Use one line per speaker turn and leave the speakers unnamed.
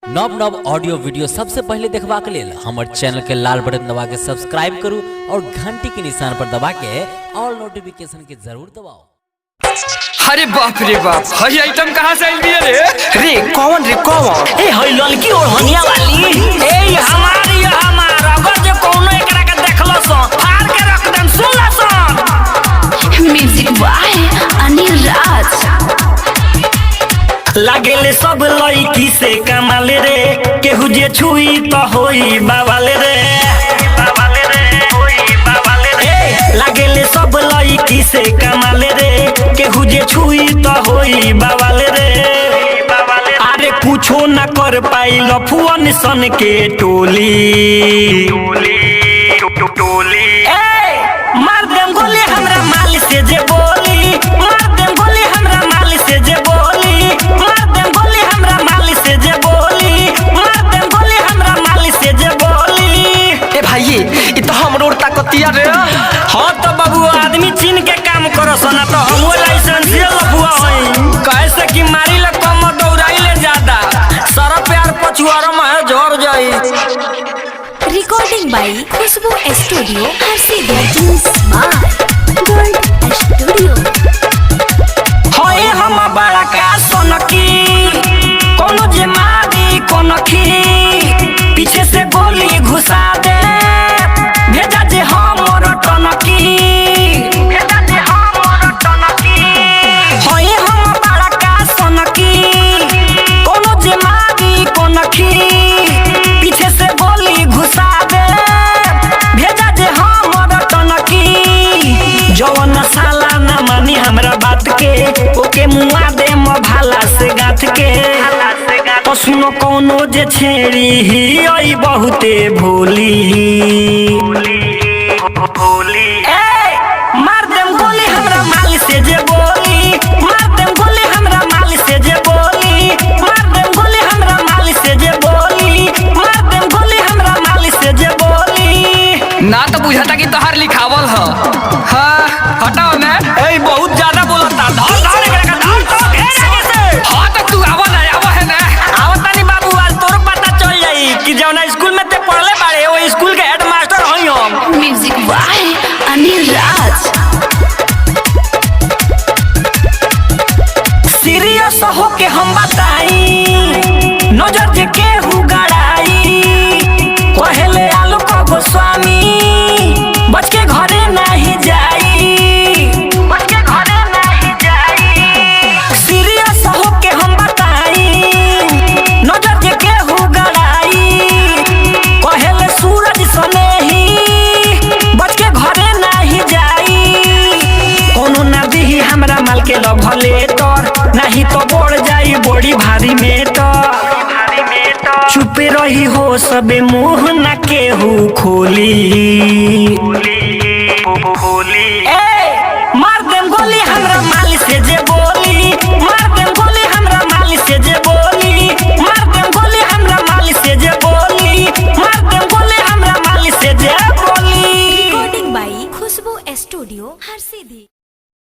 नव नव audio video सबसे पहले देखबाक लेल हमर चैनल के लाल बटन दबा के सब्सक्राइब करू और घंटी के निशान पर दबा के ऑल नोटिफिकेशन के जरूर दबाओ।
अरे बाप रे बाप, हई आइटम कहाँ से आइल बिया रे?
रे कौन
ए हई लड़की और हनिया वाली ए हमारी हमार अगर जे कोनो एकरा के देखलो सो फाड़ के रख देम सुन ल सो।
म्यूजिक बाय अनिल राज।
लागेले सब लड़की से कमाल रे, केहू जे छुई तो होई बाबाले रे, बाबाले रे होई बाबाले रे। लागेले सब लड़की से कमाल रे, केहू जे छुई तो होई बाबाले रे, बाबाले। अरे कुछो ना कर पाई लफुअन सन के टोली टोली। मार देम गोली हमरा माल से जे बोली, मार देम गोली हमरा माल से जे बोली, मार देम गोली हमरा माल से जे बोली, मार देम गोली हमरा माल से जे बोली।
ए भाई ये तो हमरो ताकतिया रे।
हाँ तो बाबू आदमी चीन के काम करो सना तो हमो लाइसेंसिया लफुआ हई। कैसे कि मारी ले कम दौड़ाई ले ज्यादा, सारा प्यार पछुआरा में झड़ जाई।
Recording by Khushboo studio Harsiddhi smart gold studio.
होए हम बड़ा का सोनकी, कोनो जे मारी कोनखी, पीछे से गोली घुसा दे, भेजा जे हमर टनकी, भेजा जे हमर टनकी। होए हम बड़ा का सोनकी, कोनो जे मारी कोनखी, पीछे से गोली घुसा दे, भेजा जे हमर टनकी। जवन साला ना मानी हमरा बात के, ओके मुआ दे भाला से गाथ के। तो सुनो कोनो जे छेड़ी ही आई बहुते भोली भोली। ए मार देम गोली हमरा माल से जे बोली, मार देम गोली हमरा माल से जे बोली, मार देम गोली हमरा माल से जे बोली, मार देम गोली हमरा माल से जे बोली।
ना तो बुझाता कि तोहार लिखावल ह। हाँ हटाओ ना।
ए बहुत ज्यादा बोलता, धर धर एकरा के धर तो घेर आगे से।
हाँ तो तू आवा ना, आवा है ना।
आवतानी बाबू, आज तोर पता चल जाई कि जौना स्कूल में ते पढ़ले बाड़े ओ स्कूल के हेडमास्टर हई हम।
Music by Anil Raj.
Serious हो के हम बताई, नजर जे केहू गड़ाई, कहेले आलोक गोस्वामी, बच के घरे नहीं जाई, बच के घरे नहीं जाई। सीरियस हो के हम बताई, नजर जे केहू गड़ाई, कहेले सूरज सने ही, बच के घरे नहीं जाई। कोनो ना दिही हमरा माल के लभले तोर, नहीं तो बढ़ जाई बड़ी भारी में तो। चुपे रही हो सबे मुंह ना केहू खोली।